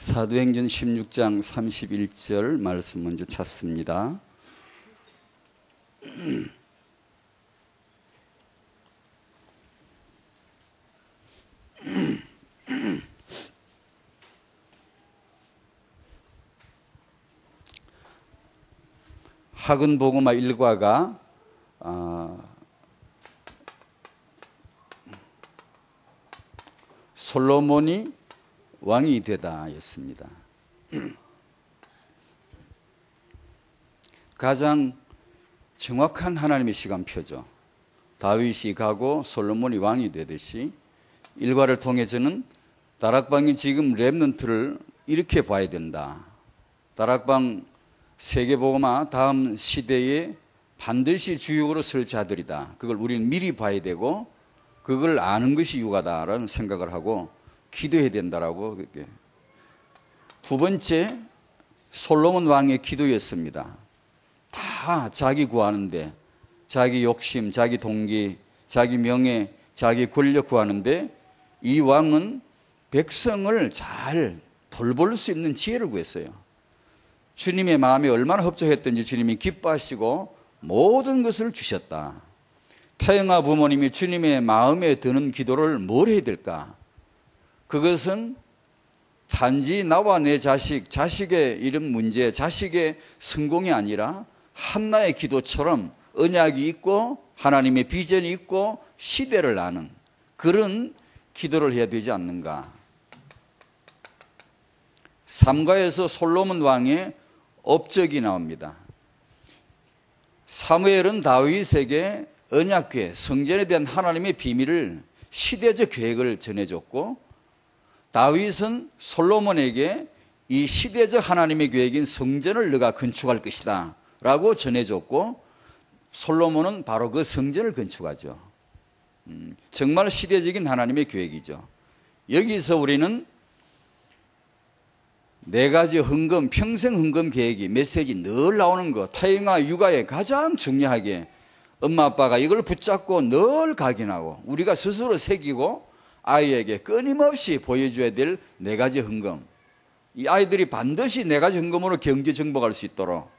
사도행전 16장 31절 말씀 먼저 찾습니다. 학은복음화 일과가 솔로몬이 왕이 되다 였습니다. 가장 정확한 하나님의 시간표죠. 다윗이 가고 솔로몬이 왕이 되듯이 일과를 통해 저는 다락방이 지금 렘넌트를 이렇게 봐야 된다. 다락방 세계복음화 다음 시대에 반드시 주역으로 설 자들이다. 그걸 우리는 미리 봐야 되고 그걸 아는 것이 육아다라는 생각을 하고 기도해야 된다라고. 두 번째, 솔로몬 왕의 기도였습니다. 다 자기 구하는데, 자기 욕심, 자기 동기, 자기 명예, 자기 권력 구하는데 이 왕은 백성을 잘 돌볼 수 있는 지혜를 구했어요. 주님의 마음에 얼마나 협조했던지 주님이 기뻐하시고 모든 것을 주셨다. 태영아 부모님이 주님의 마음에 드는 기도를 뭘 해야 될까? 그것은 단지 나와 내 자식, 자식의 이런 문제, 자식의 성공이 아니라 한나의 기도처럼 언약이 있고 하나님의 비전이 있고 시대를 아는 그런 기도를 해야 되지 않는가. 삼가에서 솔로몬 왕의 업적이 나옵니다. 사무엘은 다윗에게 언약궤, 성전에 대한 하나님의 비밀을 시대적 계획을 전해줬고 다윗은 솔로몬에게 이 시대적 하나님의 계획인 성전을 너가 건축할 것이다 라고 전해줬고 솔로몬은 바로 그 성전을 건축하죠. 정말 시대적인 하나님의 계획이죠. 여기서 우리는 네 가지 헌금, 평생 헌금 계획이 메시지 늘 나오는 거, 태영아 육아에 가장 중요하게 엄마 아빠가 이걸 붙잡고 늘 각인하고 우리가 스스로 새기고 아이에게 끊임없이 보여줘야 될 네 가지 헌금. 이 아이들이 반드시 네 가지 헌금으로 경제 정복할 수 있도록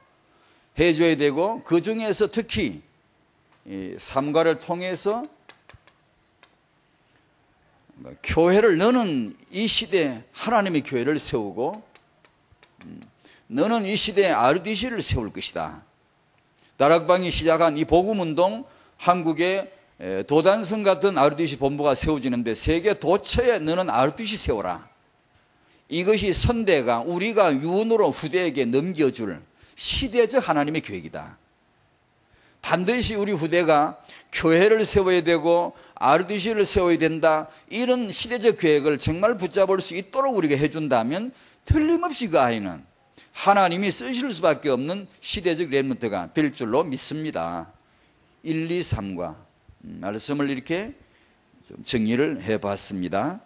해줘야 되고 그 중에서 특히 이 삼가를 통해서 교회를 너는 이 시대에 하나님의 교회를 세우고 너는 이 시대에 RDC를 세울 것이다. 다락방이 시작한 이 복음운동 한국에 도단성 같은 RDC 본부가 세워지는데 세계 도처에 너는 RDC 세워라. 이것이 선대가 우리가 유언으로 후대에게 넘겨줄 시대적 하나님의 계획이다. 반드시 우리 후대가 교회를 세워야 되고 RDC를 세워야 된다. 이런 시대적 계획을 정말 붙잡을 수 있도록 우리가 해준다면 틀림없이 그 아이는 하나님이 쓰실 수밖에 없는 시대적 렘넌트가 될 줄로 믿습니다. 1, 2, 3과 말씀을 이렇게 좀 정리를 해봤습니다.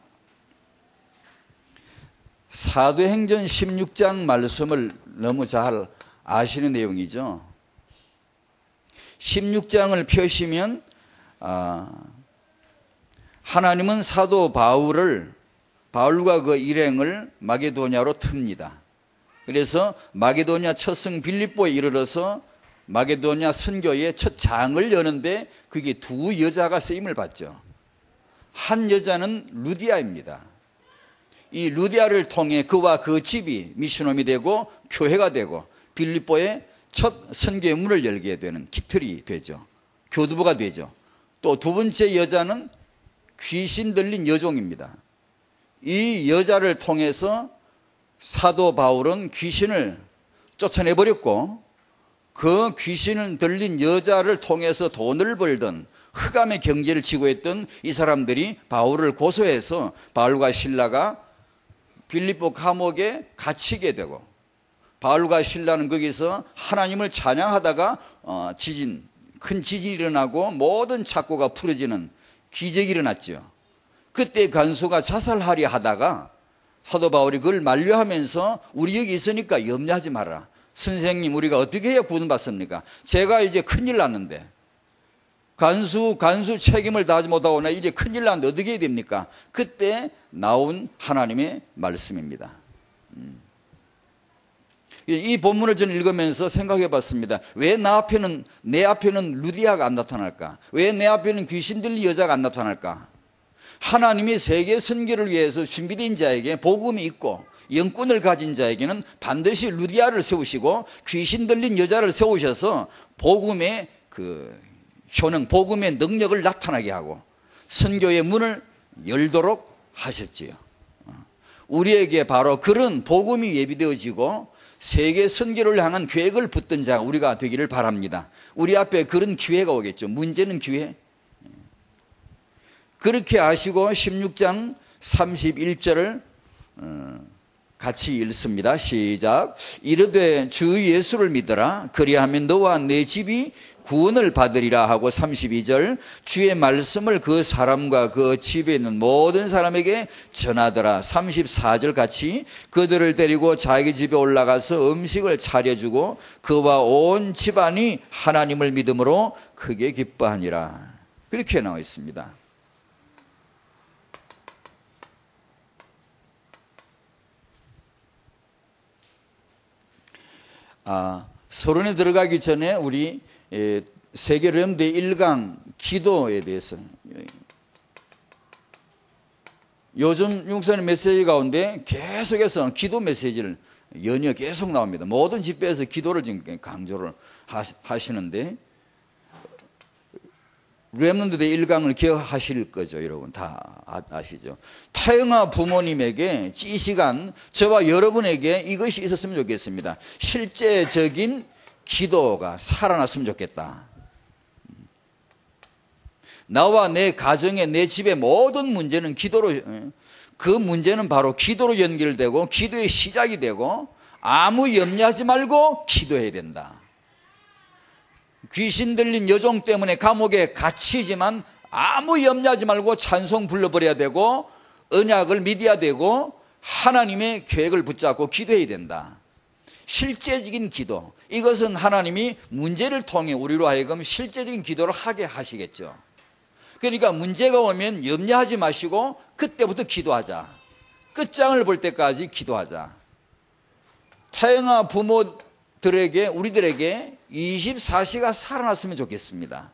사도행전 16장 말씀을 너무 잘 아시는 내용이죠. 16장을 펴시면 하나님은 사도 바울과 그 일행을 마게도냐로 틉니다. 그래서 마게도냐 첫성 빌립보에 이르러서 마게도냐 선교의 첫 장을 여는데 그게 두 여자가 쓰임을 받죠. 한 여자는 루디아입니다. 이 루디아를 통해 그와 그 집이 미션홈이 되고 교회가 되고 빌립보의 첫 선교의 문을 열게 되는 기틀이 되죠. 교두보가 되죠. 또 두 번째 여자는 귀신 들린 여종입니다. 이 여자를 통해서 사도 바울은 귀신을 쫓아내버렸고 그 귀신을 들린 여자를 통해서 돈을 벌던 흑암의 경제를 지고했던 이 사람들이 바울을 고소해서 바울과 실라가 빌립보 감옥에 갇히게 되고 바울과 실라는 거기서 하나님을 찬양하다가 큰 지진이 일어나고 모든 착고가 풀어지는 기적이 일어났죠. 그때 간수가 자살하려 하다가 사도 바울이 그걸 만류하면서 우리 여기 있으니까 염려하지 마라. 선생님 우리가 어떻게 해야 구원받습니까? 제가 이제 큰일 났는데 간수 책임을 다하지 못하고 나 이제 큰일 났는데 어떻게 해야 됩니까? 그때 나온 하나님의 말씀입니다. 이 본문을 저는 읽으면서 생각해 봤습니다. 왜 내 앞에는 루디아가 안 나타날까? 왜 내 앞에는 귀신 들린 여자가 안 나타날까? 하나님이 세계 선교를 위해서 준비된 자에게 복음이 있고 영권을 가진 자에게는 반드시 루디아를 세우시고 귀신 들린 여자를 세우셔서 복음의 그 효능, 복음의 능력을 나타나게 하고 선교의 문을 열도록 하셨지요. 우리에게 바로 그런 복음이 예비되어지고 세계 선교를 향한 계획을 붙든 자가 우리가 되기를 바랍니다. 우리 앞에 그런 기회가 오겠죠. 문제는 기회. 그렇게 아시고 16장 31절을 같이 읽습니다. 시작. 이르되 주 예수를 믿어라. 그리하면 너와 내 집이 구원을 받으리라 하고 32절 주의 말씀을 그 사람과 그 집에 있는 모든 사람에게 전하더라. 34절 같이 그들을 데리고 자기 집에 올라가서 음식을 차려주고 그와 온 집안이 하나님을 믿음으로 크게 기뻐하니라. 그렇게 나와 있습니다. 서론에 들어가기 전에 우리 세계렘대 1강 기도에 대해서 요즘 용사님 메시지 가운데 계속해서 기도 메시지를 연이어 계속 나옵니다. 모든 집회에서 기도를 지금 강조를 하시는데 렘넌트대 1강을 기억하실 거죠. 여러분 다 아시죠. 태영아 부모님에게 이 시간 저와 여러분에게 이것이 있었으면 좋겠습니다. 실제적인 기도가 살아났으면 좋겠다. 나와 내 가정의 내 집의 모든 문제는 기도로, 그 문제는 바로 기도로 연결되고 기도의 시작이 되고 아무 염려하지 말고 기도해야 된다. 귀신 들린 여종 때문에 감옥에 갇히지만 아무 염려하지 말고 찬송 불러버려야 되고 언약을 믿어야 되고 하나님의 계획을 붙잡고 기도해야 된다. 실제적인 기도, 이것은 하나님이 문제를 통해 우리로 하여금 실제적인 기도를 하게 하시겠죠. 그러니까 문제가 오면 염려하지 마시고 그때부터 기도하자. 끝장을 볼 때까지 기도하자. 태영아 부모들에게, 우리들에게 24시가 살아났으면 좋겠습니다.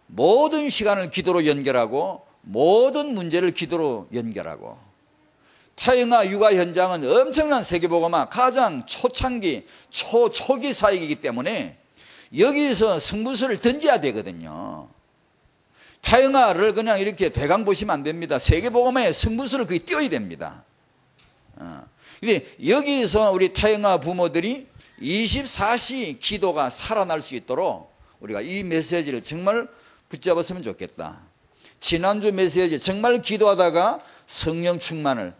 모든 시간을 기도로 연결하고 모든 문제를 기도로 연결하고 태영아 육아 현장은 엄청난 세계복음화 가장 초창기 초기 사역이기 때문에 여기서 승부수를 던져야 되거든요. 태영아를 그냥 이렇게 대강 보시면 안 됩니다. 세계복음화에 승부수를 거의 띄워야 됩니다. 여기서 우리 태영아 부모들이 24시 기도가 살아날 수 있도록 우리가 이 메시지를 정말 붙잡았으면 좋겠다. 지난주 메시지 정말 기도하다가 성령 충만을,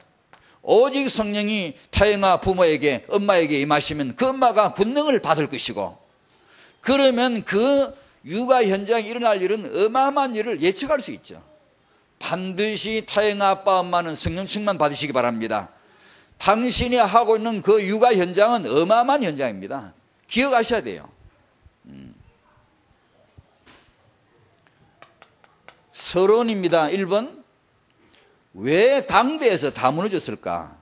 오직 성령이 태영아 부모에게, 엄마에게 임하시면 그 엄마가 권능을 받을 것이고, 그러면 그 육아 현장에 일어날 일은 어마어마한 일을 예측할 수 있죠. 반드시 태영아 아빠 엄마는 성령 충만 받으시기 바랍니다. 당신이 하고 있는 그 육아 현장은 어마어마한 현장입니다. 기억하셔야 돼요. 서론입니다. 1번. 왜 당대에서 다 무너졌을까?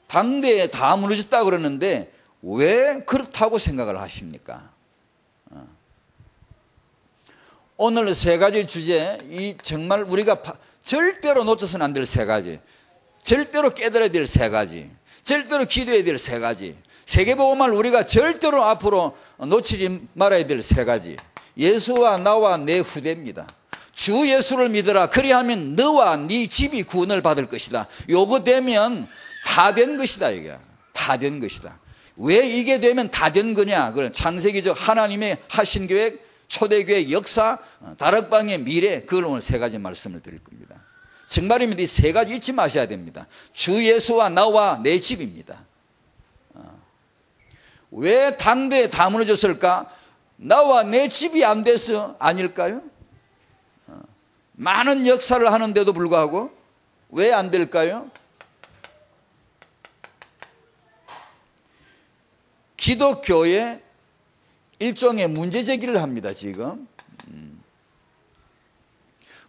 당대에 다 무너졌다 그러는데 왜 그렇다고 생각을 하십니까? 오늘 세 가지 주제, 이 정말 우리가 절대로 놓쳐서는 안 될 세 가지, 절대로 깨달아야 될 세 가지, 절대로 기도해야 될 세 가지, 세계복음을 우리가 절대로 앞으로 놓치지 말아야 될 세 가지. 예수와 나와 내 후대입니다. 주 예수를 믿어라. 그리하면 너와 네 집이 구원을 받을 것이다. 요거 되면 다 된 것이다. 이게 다 된 것이다. 왜 이게 되면 다 된 거냐? 그걸 창세기적 하나님의 하신 계획, 초대교회 역사, 다락방의 미래, 그걸 오늘 세 가지 말씀을 드릴 겁니다. 정말입니다. 이 세 가지 잊지 마셔야 됩니다. 주 예수와 나와 내 집입니다. 왜 당대에 다 무너졌을까? 나와 내 집이 안 돼서 아닐까요? 많은 역사를 하는데도 불구하고 왜 안 될까요? 기독교에 일종의 문제 제기를 합니다. 지금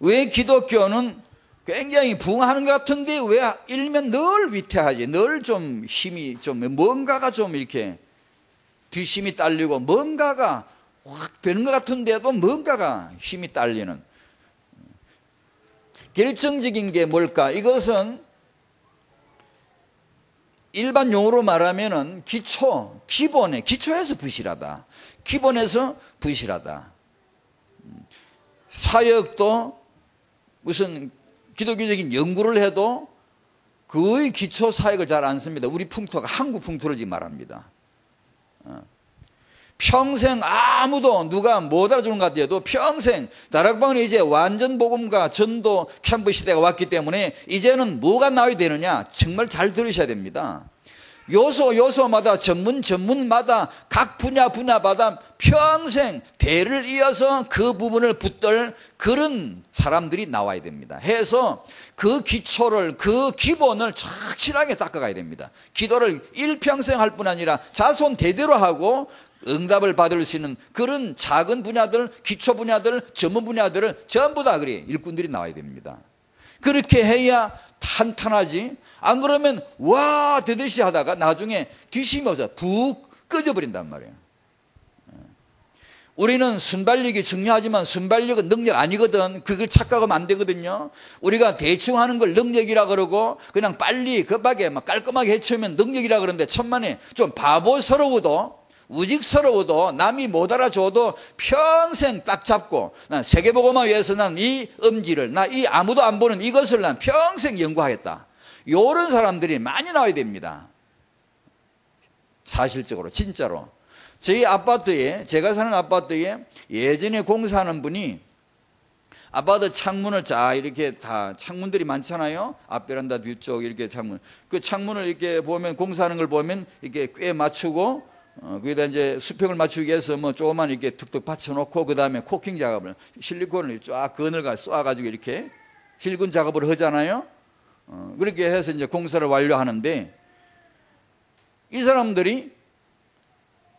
왜 기독교는 굉장히 부흥하는 것 같은데 왜 일면 늘 위태하지? 늘 좀 힘이 좀 뭔가가 좀 이렇게 뒷심이 딸리고 뭔가가 확 되는 것 같은데도 뭔가가 힘이 딸리는 결정적인 게 뭘까? 이것은 일반 용어로 말하면은 기초에서 부실하다. 기본에서 부실하다. 사역도 무슨 기독교적인 연구를 해도 거의 기초 사역을 잘 안 씁니다. 우리 풍토가 한국 풍토를 지금 말합니다. 평생 아무도 누가 못 알아주는 것 같아도 평생 다락방은 이제 완전 복음과 전도 캠프 시대가 왔기 때문에 이제는 뭐가 나와야 되느냐? 정말 잘 들으셔야 됩니다. 요소마다 전문마다 각 분야마다 평생 대를 이어서 그 부분을 붙들 그런 사람들이 나와야 됩니다. 해서 그 기초를 그 기본을 착실하게 닦아가야 됩니다. 기도를 일평생 할 뿐 아니라 자손 대대로 하고 응답을 받을 수 있는 그런 작은 분야들, 기초 분야들, 전문 분야들을 전부 다 그리 일꾼들이 나와야 됩니다. 그렇게 해야 탄탄하지. 안 그러면 와 되듯이 하다가 나중에 뒷심이 없어 푹 꺼져버린단 말이에요. 우리는 순발력이 중요하지만 순발력은 능력 아니거든. 그걸 착각하면 안 되거든요. 우리가 대충 하는 걸 능력이라 그러고 그냥 빨리 급하게 막 깔끔하게 해치우면 능력이라 그러는데 천만에 좀 바보스러워도 우직스러워도 남이 못 알아줘도 평생 딱 잡고 난 세계복음화 위해서 난 이 음지를 나 이 아무도 안 보는 이것을 난 평생 연구하겠다. 이런 사람들이 많이 나와야 됩니다. 사실적으로 진짜로 저희 아파트에 제가 사는 아파트에 예전에 공사하는 분이 아파트 창문을 자 이렇게 다 창문들이 많잖아요. 앞베란다 뒤쪽 이렇게 창문 그 창문을 이렇게 보면 공사하는 걸 보면 이렇게 꽤 맞추고 거기다 이제 수평을 맞추기 위해서 뭐 조그만 이렇게 툭툭 받쳐놓고 그 다음에 코킹 작업을 실리콘을 쫙 그늘과 쏴가지고 이렇게 실근 작업을 하잖아요. 그렇게 해서 이제 공사를 완료하는데 이 사람들이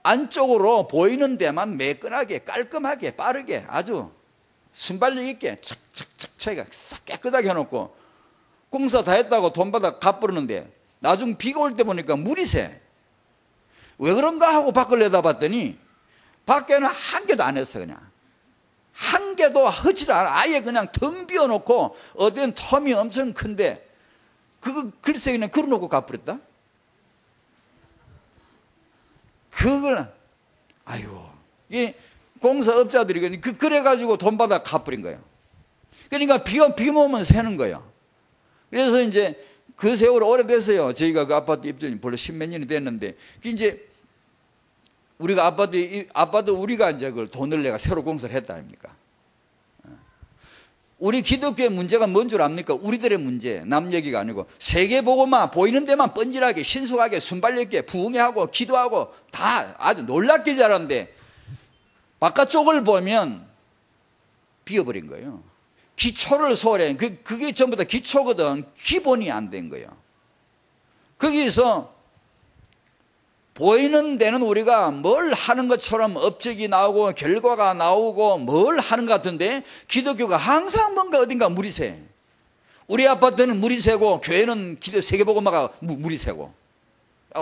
안쪽으로 보이는 데만 매끈하게 깔끔하게 빠르게 아주 순발력 있게 착착착 차이가 싹 깨끗하게 해놓고 공사 다 했다고 돈 받아 갚으려는데 나중 비가 올 때 보니까 물이 새. 왜 그런가 하고 밖을 내다봤더니 밖에는 한 개도 안 했어. 그냥 한 개도 하질 않아. 아예 그냥 텅 비워놓고 어디는 텀이 엄청 큰데 그거 글쎄 그냥 걸어놓고 갚으랬다. 그걸 아유 이 공사업자들이 그래가지고 돈 받아 갚으린 거예요. 그러니까 비 오면 새는 거예요. 그래서 이제 그 세월 오래됐어요. 저희가 그 아파트 입주인 벌써 십몇 년이 됐는데 이제 우리가 아파트 우리가 이제 그걸 돈을 내가 새로 공사를 했다 아닙니까? 우리 기독교의 문제가 뭔 줄 압니까? 우리들의 문제, 남 얘기가 아니고 세계복음화 보이는 데만 뻔질하게 신속하게 순발력 있게 부흥하고 기도하고 다 아주 놀랍게 잘하는데 바깥쪽을 보면 비어버린 거예요. 기초를 소홀해. 그게 전부 다 기초거든. 기본이 안 된 거예요. 거기서 보이는 데는 우리가 뭘 하는 것처럼 업적이 나오고 결과가 나오고 뭘 하는 것 같은데 기독교가 항상 뭔가 어딘가 물이 새. 우리 아파트는 물이 새고 교회는 세계복음화가 물이 새고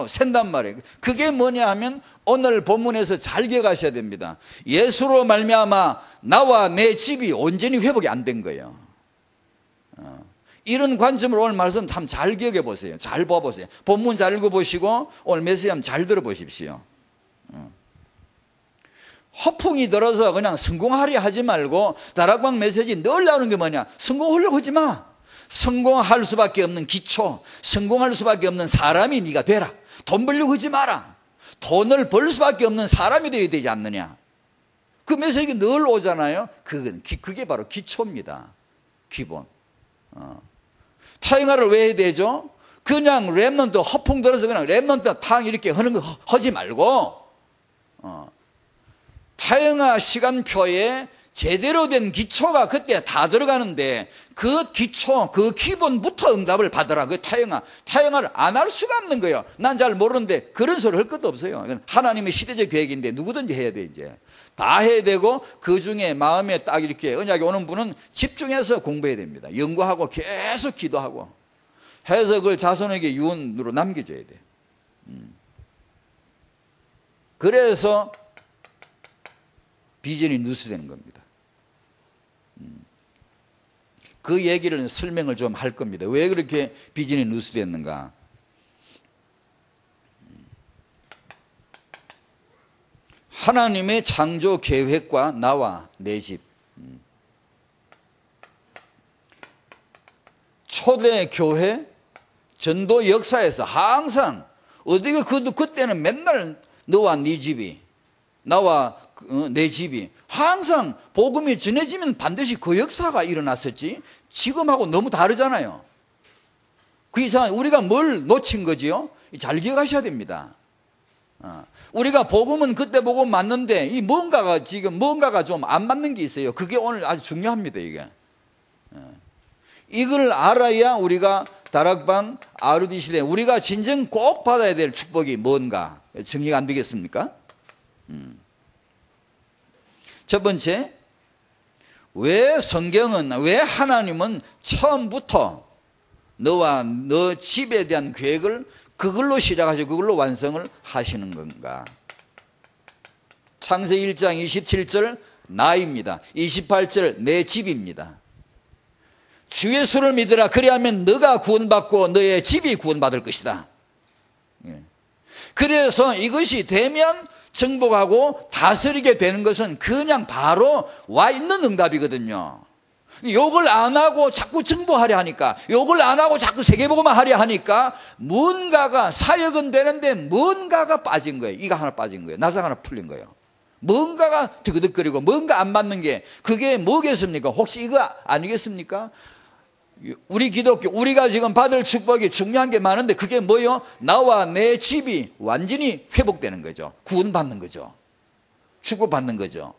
샌단 말이에요. 그게 뭐냐 하면 오늘 본문에서 잘 기억하셔야 됩니다. 예수로 말미암아 나와 내 집이 온전히 회복이 안 된 거예요. 이런 관점으로 오늘 말씀 한번 잘 기억해 보세요. 잘 봐보세요. 본문 잘 읽어보시고 오늘 메시지 한번 잘 들어보십시오. 허풍이 들어서 그냥 성공하려 하지 말고 다락방 메시지 늘 나오는 게 뭐냐? 성공하려고 하지 마. 성공할 수밖에 없는 기초, 성공할 수밖에 없는 사람이 네가 되라. 돈 벌려고 하지 마라. 돈을 벌 수밖에 없는 사람이 되어야 되지 않느냐. 그 메시지가 늘 오잖아요. 그게 바로 기초입니다. 기본. 타영화를 왜 해야 되죠? 그냥 랩런트 허풍 들어서 그냥 랩런트 탕 이렇게 하는 거 하지 말고 타영화 시간표에 제대로 된 기초가 그때 다 들어가는데 그 기초, 그 기본부터 응답을 받으라. 그 타영을 안 할 수가 없는 거예요. 난 잘 모르는데 그런 소리 할 것도 없어요. 하나님의 시대적 계획인데 누구든지 해야 돼. 이제 다 해야 되고, 그 중에 마음에 딱 이렇게 언약이 오는 분은 집중해서 공부해야 됩니다. 연구하고 계속 기도하고 해서 그걸 자손에게 유언으로 남겨줘야 돼. 그래서 비전이 누수되는 겁니다. 그 얘기를 설명을 좀 할 겁니다. 왜 그렇게 비전이 누수됐는가? 하나님의 창조 계획과 나와 내 집. 초대 교회 전도 역사에서 항상 어디가 그때는 맨날 너와 네 집이, 나와 내 집이, 항상 복음이 전해지면 반드시 그 역사가 일어났었지, 지금하고 너무 다르잖아요. 그 이상 우리가 뭘 놓친 거지요? 잘 기억하셔야 됩니다. 우리가 복음은 그때 복음 맞는데 이 뭔가가 좀 안 맞는 게 있어요. 그게 오늘 아주 중요합니다. 이걸 알아야 우리가 다락방 RUD 시대 우리가 진정 꼭 받아야 될 축복이 뭔가 정리가 안 되겠습니까? 첫 번째, 왜 하나님은 처음부터 너와 너 집에 대한 계획을 그걸로 시작하시고 그걸로 완성을 하시는 건가? 창세기 1장 27절 나입니다. 28절 내 집입니다. 주 예수를 믿으라. 그리하면 너가 구원받고 너의 집이 구원받을 것이다. 그래서 이것이 되면 정복하고 다스리게 되는 것은 그냥 바로 와 있는 응답이거든요. 욕을 안 하고 자꾸 정복하려 하니까, 욕을 안 하고 자꾸 세계복음만 하려 하니까 뭔가가 사역은 되는데 뭔가가 빠진 거예요. 이가 하나 빠진 거예요. 나사가 하나 풀린 거예요. 뭔가가 드그득거리고 뭔가 안 맞는 게, 그게 뭐겠습니까? 혹시 이거 아니겠습니까? 우리 기독교, 우리가 지금 받을 축복이 중요한 게 많은데 그게 뭐요? 나와 내 집이 완전히 회복되는 거죠. 구원받는 거죠. 축복받는 거죠.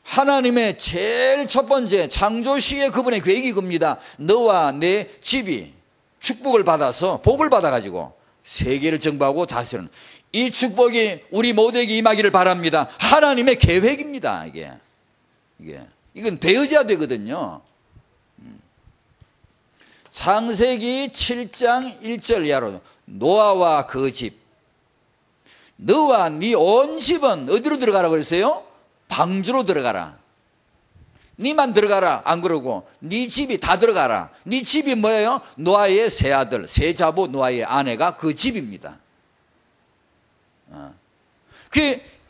하나님의 제일 첫 번째 창조시의 그분의 계획이 겁니다. 너와 내 집이 축복을 받아서 복을 받아가지고 세계를 정복하고 다스리는 이 축복이 우리 모두에게 임하기를 바랍니다. 하나님의 계획입니다. 이건 되어져야 되거든요. 창세기 7장 1절 이하로 노아와 그 집, 너와 네 온 집은 어디로 들어가라 그랬어요? 방주로 들어가라. 니만 들어가라 안 그러고 네 집이 다 들어가라. 네 집이 뭐예요? 노아의 세 아들, 세 자부 노아의 아내가 그 집입니다.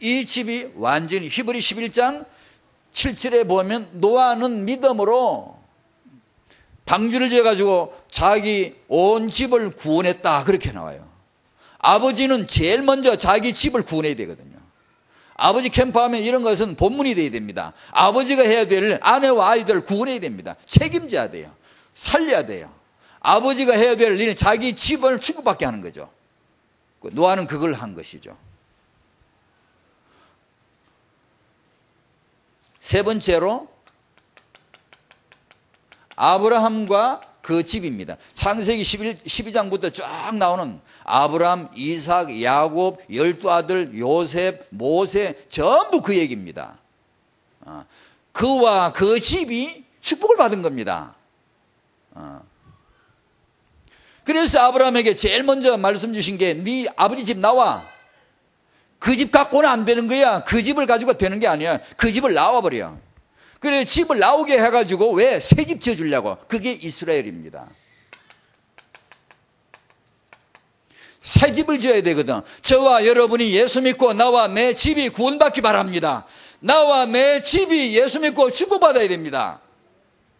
이 집이 완전히 히브리 11장 7절에 보면 노아는 믿음으로 방주를 지어가지고 자기 온 집을 구원했다 그렇게 나와요. 아버지는 제일 먼저 자기 집을 구원해야 되거든요. 아버지 캠프하면 이런 것은 본문이 돼야 됩니다. 아버지가 해야 될 아내와 아이들을 구원해야 됩니다. 책임져야 돼요. 살려야 돼요. 아버지가 해야 될 일, 자기 집을 축복받게 하는 거죠. 노아는 그걸 한 것이죠. 세 번째로 아브라함과 그 집입니다. 창세기 12장부터 쫙 나오는 아브라함, 이삭, 야곱, 12아들, 요셉, 모세 전부 그 얘기입니다. 그와 그 집이 축복을 받은 겁니다. 그래서 아브라함에게 제일 먼저 말씀 주신 게 네 아버지 집 나와. 그 집 갖고는 안 되는 거야. 그 집을 가지고 되는 게 아니야. 그 집을 나와버려. 그래 집을 나오게 해가지고 왜? 새 집 지어주려고. 그게 이스라엘입니다. 새 집을 지어야 되거든. 저와 여러분이 예수 믿고 나와 내 집이 구원받기 바랍니다. 나와 내 집이 예수 믿고 축복받아야 됩니다.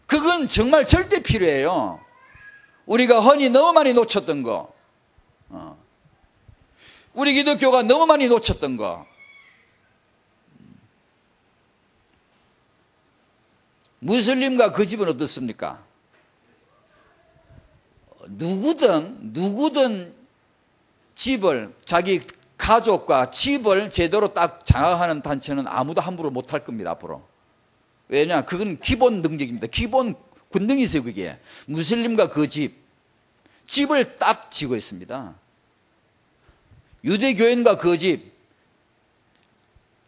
그건 정말 절대 필요해요. 우리가 흔히 너무 많이 놓쳤던 거, 우리 기독교가 너무 많이 놓쳤던 거, 무슬림과 그 집은 어떻습니까? 누구든 집을 자기 가족과 집을 제대로 딱 장악하는 단체는 아무도 함부로 못할 겁니다, 앞으로. 왜냐? 그건 기본 능력입니다. 기본 군능이세요, 그게. 무슬림과 그 집을 딱 지고 있습니다. 유대교인과 그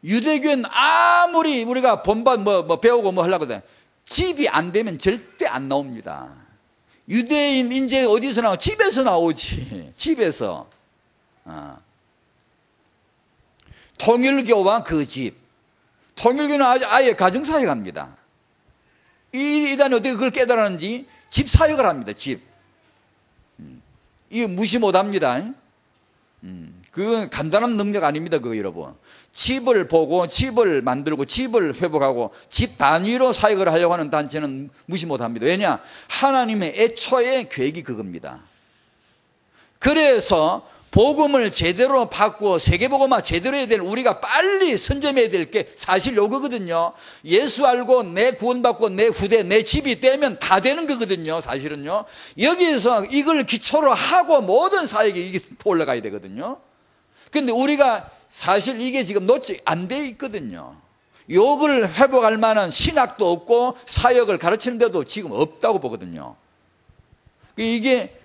유대교인 아무리 우리가 본반 배우고 하려고 해. 집이 안 되면 절대 안 나옵니다. 유대인 인재 어디서 나오? 집에서 나오지. 집에서. 통일교와 그 집. 통일교는 아예 가정사역합니다. 이 이단이 어떻게 그걸 깨달았는지 집 사역을 합니다. 집. 이거 무시 못합니다. 그건 간단한 능력 아닙니다. 그거 여러분. 집을 보고 집을 만들고 집을 회복하고 집 단위로 사역을 하려고 하는 단체는 무시 못합니다. 왜냐? 하나님의 애초의 계획이 그겁니다. 그래서 복음을 제대로 받고 세계복음화 제대로 해야 될 우리가 빨리 선점해야 될 게 사실 요거거든요. 예수 알고 내 구원받고 내 후대 내 집이 되면 다 되는 거거든요. 사실은요. 여기에서 이걸 기초로 하고 모든 사역이 이게 올라가야 되거든요. 근데 우리가 사실 이게 지금 놓지 안 돼 있거든요. 욕을 회복할 만한 신학도 없고 사역을 가르치는 데도 지금 없다고 보거든요. 이게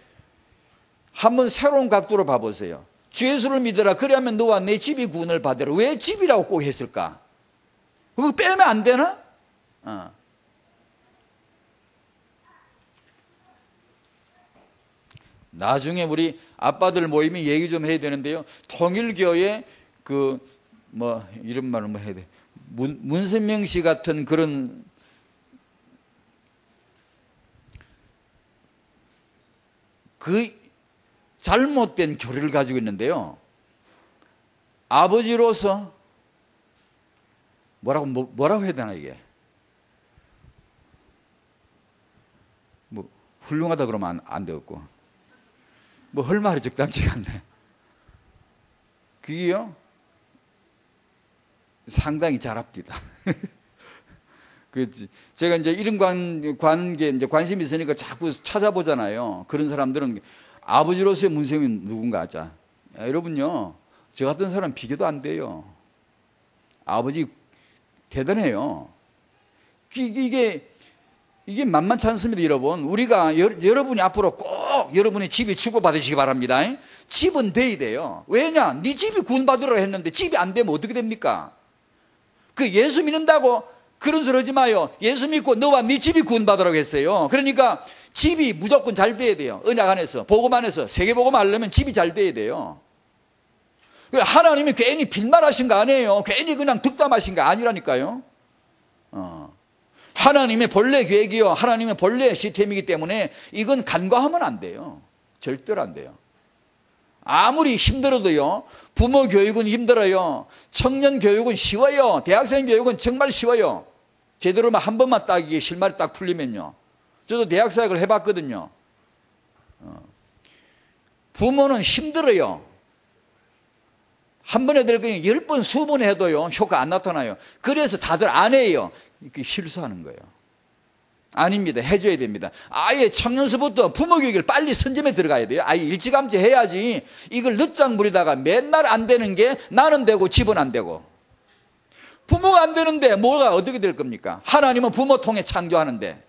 한번 새로운 각도로 봐보세요. 주 예수를 믿어라. 그래야면 너와 내 집이 구원을 받으라. 왜 집이라고 꼭 했을까? 그거 빼면 안 되나? 나중에 우리 아빠들 모임이 얘기 좀 해야 되는데요. 통일교의 이런 말을 해야 돼. 문선명 씨 같은 그런 잘못된 교리를 가지고 있는데요. 아버지로서 뭐라고 해야 되나 이게? 훌륭하다 그러면 안 되겠고. 할 말이 적당치가 않네. 그게요. 상당히 잘합디다. 제가 이제 이런 관계, 이제 관심이 있으니까 자꾸 찾아보잖아요. 그런 사람들은 아버지로서의 문sem이 누군가 하자. 여러분요, 저 같은 사람 비교도 안 돼요. 아버지 대단해요. 이게 만만치 않습니다, 여러분. 우리가 여러분이 앞으로 꼭 여러분의 집이 축복받으시기 바랍니다. 집은 돼야 돼요. 왜냐? 네 집이 구원받으라고 했는데 집이 안 되면 어떻게 됩니까? 예수 믿는다고 그런 소리 하지 마요. 예수 믿고 너와 네 집이 구원받으라고 했어요. 그러니까 집이 무조건 잘 돼야 돼요. 언약 안에서, 복음 안에서, 세계복음 하려면 집이 잘 돼야 돼요. 하나님이 괜히 빈말하신 거 아니에요. 괜히 그냥 득담하신 거 아니라니까요. 하나님의 본래 계획이요, 하나님의 본래 시스템이기 때문에 이건 간과하면 안 돼요. 절대로 안 돼요. 아무리 힘들어도요, 부모 교육은 힘들어요. 청년 교육은 쉬워요. 대학생 교육은 정말 쉬워요. 제대로 한 번만 딱 이게 실마리 딱 풀리면요. 저도 대학 사역을 해봤거든요. 부모는 힘들어요. 한 번에 될 거니 10번, 20번 해도요, 효과 안 나타나요. 그래서 다들 안 해요. 이렇게 실수하는 거예요. 아닙니다. 해줘야 됩니다. 아예 청년서부터 부모 교육을 빨리 선점에 들어가야 돼요. 아예 일찌감치 해야지. 이걸 늦장 부리다가 맨날 안 되는 게 나는 되고 집은 안 되고. 부모가 안 되는데 뭐가 어떻게 될 겁니까? 하나님은 부모 통해 창조하는데.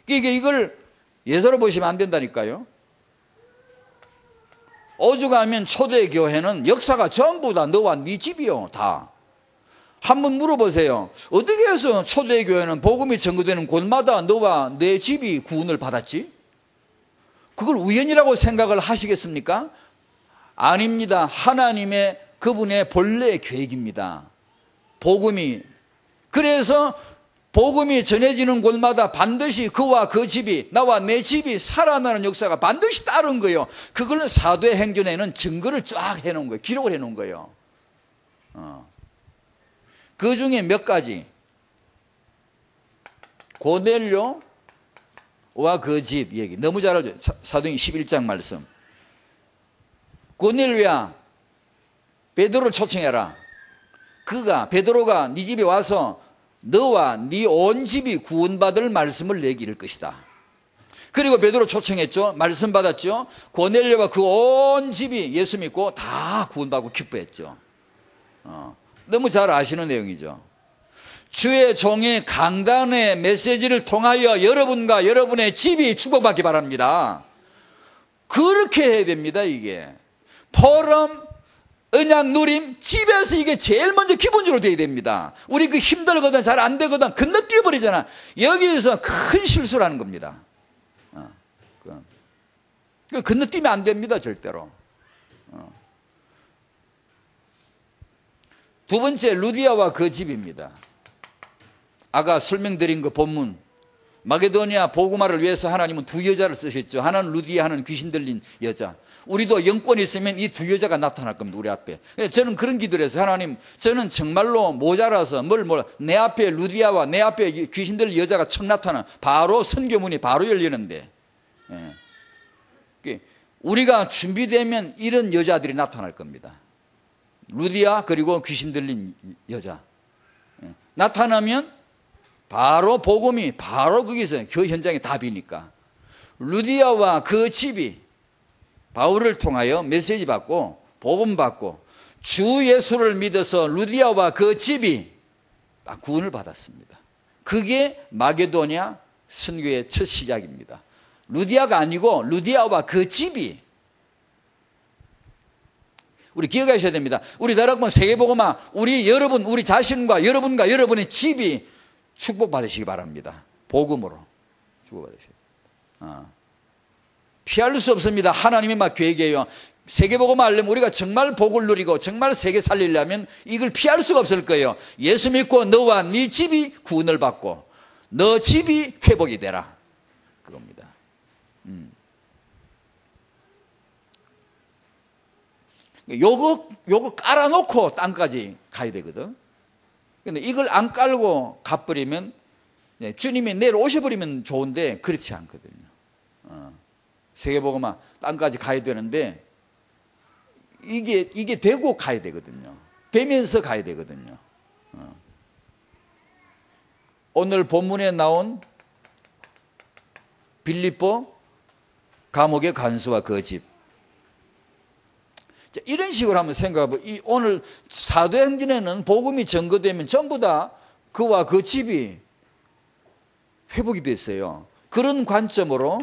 이걸 예서로 보시면 안 된다니까요. 오죽하면 초대교회는 역사가 전부 다 너와 네 집이요. 다. 한번 물어보세요. 어떻게 해서 초대교회는 복음이 전거되는 곳마다 너와 내 집이 구원을 받았지? 그걸 우연이라고 생각을 하시겠습니까? 아닙니다. 하나님의 그분의 본래 계획입니다. 복음이. 그래서 복음이 전해지는 곳마다 반드시 그와 그 집이, 나와 내 집이 살아나는 역사가 반드시 따른 거예요. 그걸 사도의 행전에는 증거를 쫙 해놓은 거예요. 기록을 해놓은 거예요. 그 중에 몇 가지. 고넬료와 그 집 얘기 너무 잘 알죠. 사도행 11장 말씀. 고넬료야, 베드로를 초청해라. 베드로가 네 집에 와서 너와 네 온 집이 구원받을 말씀을 내기를 것이다. 그리고 베드로 초청했죠. 말씀 받았죠. 고넬료와 그 온 집이 예수 믿고 다 구원받고 기뻐했죠. 너무 잘 아시는 내용이죠. 주의 종의 강단의 메시지를 통하여 여러분과 여러분의 집이 축복받기 바랍니다. 그렇게 해야 됩니다. 이게 포럼, 언약 누림, 집에서 이게 제일 먼저 기본적으로 돼야 됩니다. 우리 그 힘들거든 잘 안 되거든 건너뛰어 버리잖아. 여기에서 큰 실수를 하는 겁니다. 건너뛰면 안 됩니다. 절대로. 두 번째, 루디아와 그 집입니다. 아까 설명드린 그 본문, 마게도니아 복음화를 위해서 하나님은 두 여자를 쓰셨죠. 하나는 루디아, 하나는 귀신 들린 여자. 우리도 영권이 있으면 이 두 여자가 나타날 겁니다. 우리 앞에. 저는 그런 기도를 해서 하나님, 저는 정말로 모자라서 내 앞에 루디아와 내 앞에 귀신 들린 여자가 척 나타나 바로 선교문이 바로 열리는데, 우리가 준비되면 이런 여자들이 나타날 겁니다. 루디아 그리고 귀신 들린 여자 나타나면 바로 복음이 바로 거기서 그 현장의 답이니까 루디아와 그 집이 바울을 통하여 메시지 받고 복음 받고 주 예수를 믿어서 루디아와 그 집이 딱 구원을 받았습니다. 그게 마게도냐 선교의 첫 시작입니다. 루디아가 아니고 루디아와 그 집이. 우리 기억하셔야 됩니다. 우리 나라권 세계복음화, 우리 자신과 여러분과 여러분의 집이 축복받으시기 바랍니다. 복음으로 축복받으시기 바랍니다. 피할 수 없습니다. 하나님의 막 계획이에요. 세계복음화 하려면 우리가 정말 복을 누리고 정말 세계 살리려면 이걸 피할 수가 없을 거예요. 예수 믿고 너와 네 집이 구원을 받고 너 집이 회복이 되라. 그겁니다. 요거 깔아놓고 땅까지 가야 되거든. 근데 이걸 안 깔고 가버리면 주님이 내일 오셔버리면 좋은데 그렇지 않거든요. 세계복음화 땅까지 가야 되는데 이게 되고 가야 되거든요. 되면서 가야 되거든요. 오늘 본문에 나온 빌립보 감옥의 간수와 그 집, 이런 식으로 한번 생각해보면 오늘 사도행전에는 복음이 전거되면 전부 다 그와 그 집이 회복이 됐어요. 그런 관점으로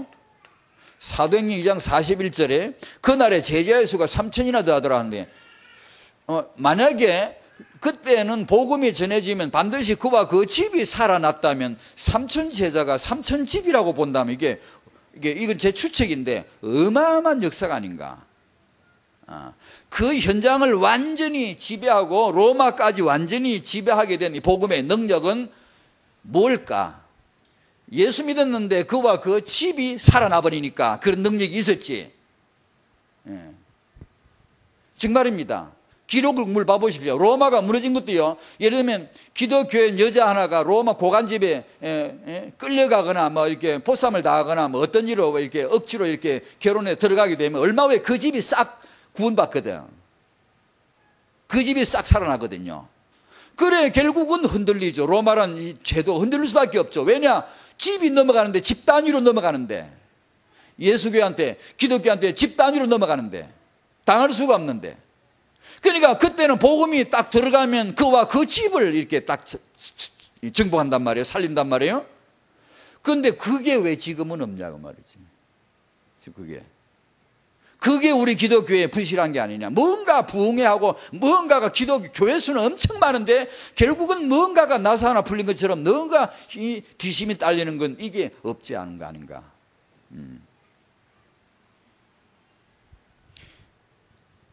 사도행전 2장 41절에 그날에 제자의 수가 3,000이나 더하더라 하는데, 만약에 그때는 복음이 전해지면 반드시 그와 그 집이 살아났다면 3,000 제자가 3,000 집이라고 본다면 이건 제 추측인데 어마어마한 역사가 아닌가. 그 현장을 완전히 지배하고 로마까지 완전히 지배하게 된 이 복음의 능력은 뭘까? 예수 믿었는데 그와 그 집이 살아나 버리니까 그런 능력이 있었지. 정말입니다. 기록을 봐보십시오. 로마가 무너진 것도요, 예를 들면 기독교인 여자 하나가 로마 고관집에 끌려가거나 뭐 이렇게 포쌈을 당하거나 뭐 어떤 일로 이렇게 억지로 이렇게 결혼에 들어가게 되면 얼마 후에 그 집이 싹 구원받거든. 그 집이 싹 살아나거든요. 그래 결국은 흔들리죠. 로마란 이 제도 흔들릴 수밖에 없죠. 왜냐? 집이 넘어가는데, 집 단위로 넘어가는데, 예수교한테 기독교한테 집 단위로 넘어가는데 당할 수가 없는데, 그러니까 그때는 복음이 딱 들어가면 그와 그 집을 이렇게 딱 정복한단 말이에요. 살린단 말이에요. 그런데 그게 왜 지금은 없냐고 말이지. 그게 우리 기독교의 부실한 게 아니냐. 뭔가 부흥회하고 뭔가가 기독교 교회 수는 엄청 많은데 결국은 뭔가가 나사 하나 풀린 것처럼 뭔가 이 뒤심이 딸리는 건 이게 없지 않은 거 아닌가.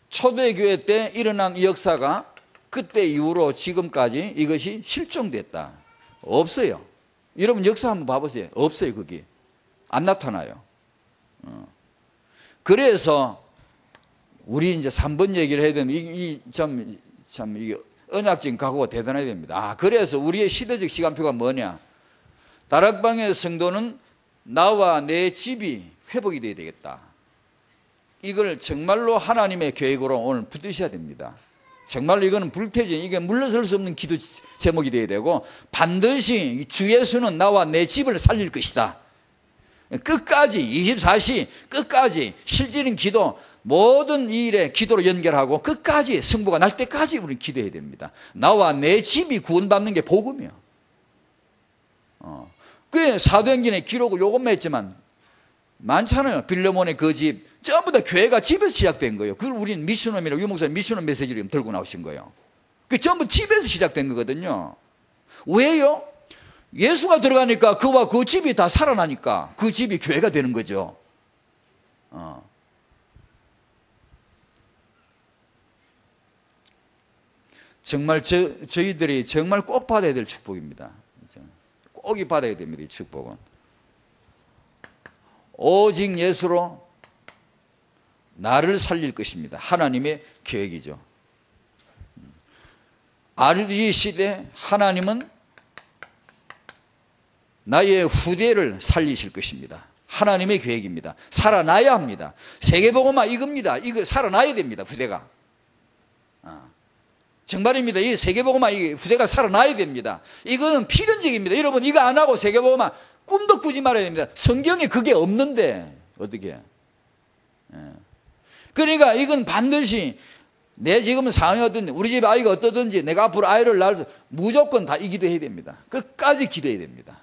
초대교회 때 일어난 이 역사가 그때 이후로 지금까지 이것이 실종됐다. 없어요. 여러분 역사 한번 봐보세요. 없어요. 그게 안 나타나요. 그래서 우리 이제 3번 얘기를 해야 되는데 이게 언약적인 각오가 대단해야 됩니다. 그래서 우리의 시대적 시간표가 뭐냐? 다락방의 성도는 나와 내 집이 회복이 돼야 되겠다. 이걸 정말로 하나님의 계획으로 오늘 붙드셔야 됩니다. 정말로 이거는 불태진, 이게 물러설 수 없는 기도 제목이 돼야 되고, 반드시 주 예수는 나와 내 집을 살릴 것이다. 끝까지 24시 끝까지 실질인 기도 모든 이 일에 기도로 연결하고 끝까지 승부가 날 때까지 우리는 기도해야 됩니다. 나와 내 집이 구원받는 게 복음이에요. 그래 사도행전의 기록을 요것만 했지만 많잖아요. 빌레몬의 그 집 전부 다 교회가 집에서 시작된 거예요. 그걸 우리는 미션홈이라고 유목사님 미션홈 메시지를 들고 나오신 거예요. 그 전부 집에서 시작된 거거든요. 왜요? 예수가 들어가니까 그와 그 집이 다 살아나니까 그 집이 교회가 되는 거죠. 정말 저희들이 정말 꼭 받아야 될 축복입니다. 꼭 받아야 됩니다. 이 축복은. 오직 예수로 나를 살릴 것입니다. 하나님의 계획이죠. 이 시대 하나님은 나의 후대를 살리실 것입니다. 하나님의 계획입니다. 살아나야 합니다. 세계복음화 이겁니다. 이거 살아나야 됩니다. 후대가. 정말입니다. 이 세계복음화 이 후대가 살아나야 됩니다. 이거는 필연적입니다. 여러분 이거 안 하고 세계복음화 꿈도 꾸지 말아야 됩니다. 성경에 그게 없는데 어떻게? 그러니까 이건 반드시 내 지금 상황이 어떤지 우리 집 아이가 어떠든지 내가 앞으로 아이를 낳아서 무조건 다 이 기도해야 됩니다. 끝까지 기도해야 됩니다.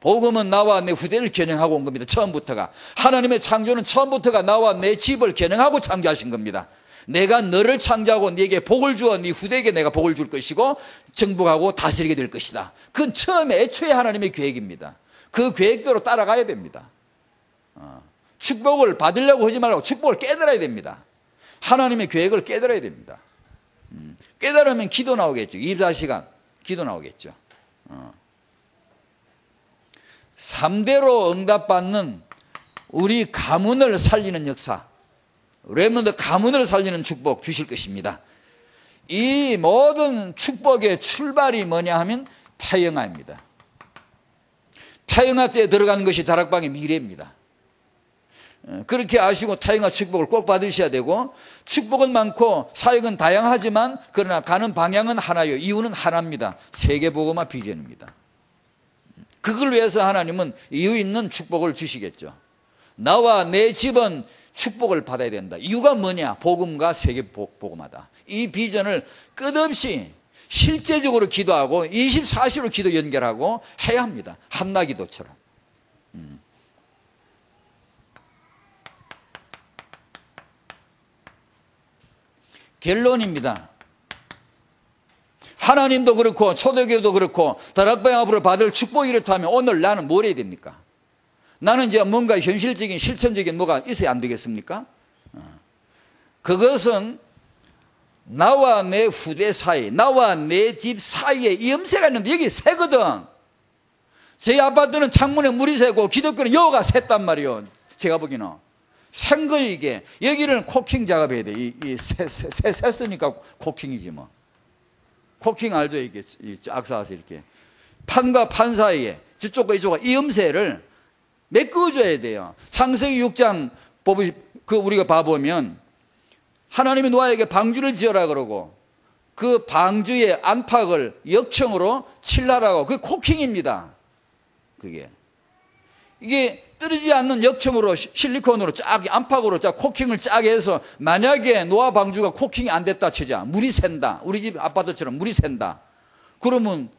복음은 나와 내 후대를 겨냥하고 온 겁니다. 처음부터가. 하나님의 창조는 처음부터가 나와 내 집을 겨냥하고 창조하신 겁니다. 내가 너를 창조하고 네게 복을 주어 네 후대에게 내가 복을 줄 것이고 정복하고 다스리게 될 것이다. 그건 처음에 애초에 하나님의 계획입니다. 그 계획대로 따라가야 됩니다. 축복을 받으려고 하지 말고 축복을 깨달아야 됩니다. 하나님의 계획을 깨달아야 됩니다. 깨달으면 기도 나오겠죠. 24시간 기도 나오겠죠. 3대로 응답받는 우리 가문을 살리는 역사, 렘넌트 가문을 살리는 축복 주실 것입니다. 이 모든 축복의 출발이 뭐냐 하면 태영아입니다. 태영아 때에 들어가는 것이 다락방의 미래입니다. 그렇게 아시고 태영아 축복을 꼭 받으셔야 되고, 축복은 많고 사역은 다양하지만 그러나 가는 방향은 하나요. 이유는 하나입니다. 세계복음화 비전입니다. 그걸 위해서 하나님은 이유 있는 축복을 주시겠죠. 나와 내 집은 축복을 받아야 된다. 이유가 뭐냐? 복음과 세계복음화다. 이 비전을 끝없이 실제적으로 기도하고 24시로 기도 연결하고 해야 합니다. 한나기도처럼. 결론입니다. 하나님도 그렇고 초대교회도 그렇고 다락방 앞으로 받을 축복이 이렇다면 오늘 나는 뭘 해야 됩니까? 나는 이제 뭔가 현실적인 실천적인 뭐가 있어야 안 되겠습니까? 그것은 나와 내 후대 사이, 나와 내 집 사이에 이 염세가 있는데 여기 새거든. 저희 아파트는 창문에 물이 새고 기독교는 여가 샜단 말이에요. 제가 보기에는 샌 거예요. 이게 여기를 코킹 작업해야 돼. 샜으니까 코킹이지 뭐. 코킹 알죠? 이게 쫙 쌓아서 이렇게 판과 판 사이에 저쪽과 이쪽과 이 염세를 메꿔줘야 돼요. 창세기 6장 우리가 봐보면 하나님이 노아에게 방주를 지어라 그러고 그 방주의 안팎을 역청으로 칠하라고. 그게 코킹입니다. 이게 떨어지지 않는 역청으로 실리콘으로 쫙 안팎으로 쫙 코킹을 쫙 해서 만약에 노아 방주가 코킹이 안 됐다 치자. 물이 샌다. 우리 집 아파트처럼 물이 샌다. 그러면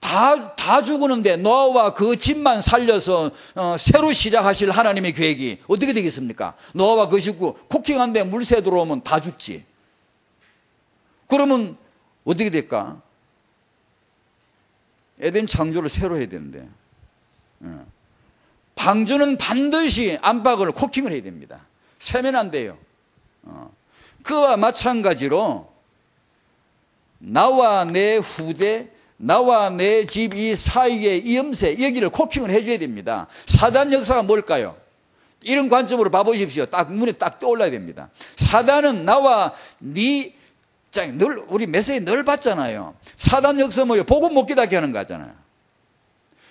다 죽었는데 노아와 그 집만 살려서 새로 시작하실 하나님의 계획이 어떻게 되겠습니까? 노아와 그 식구 코킹한데 물새 들어오면 다 죽지. 그러면 어떻게 될까? 에덴 창조를 새로 해야 되는데 방주는 반드시 안팎을 코킹을 해야 됩니다. 세면 안 돼요. 그와 마찬가지로 나와 내 후대, 나와 내 집 이 사이의 이 염세, 여기를 코킹을 해줘야 됩니다. 사단 역사가 뭘까요? 이런 관점으로 봐보십시오. 딱 눈에 딱 떠올라야 됩니다. 사단은 나와 우리 메시지 늘 봤잖아요. 사단 역사 뭐예요? 복음 못 깨닫게 하는 거잖아요.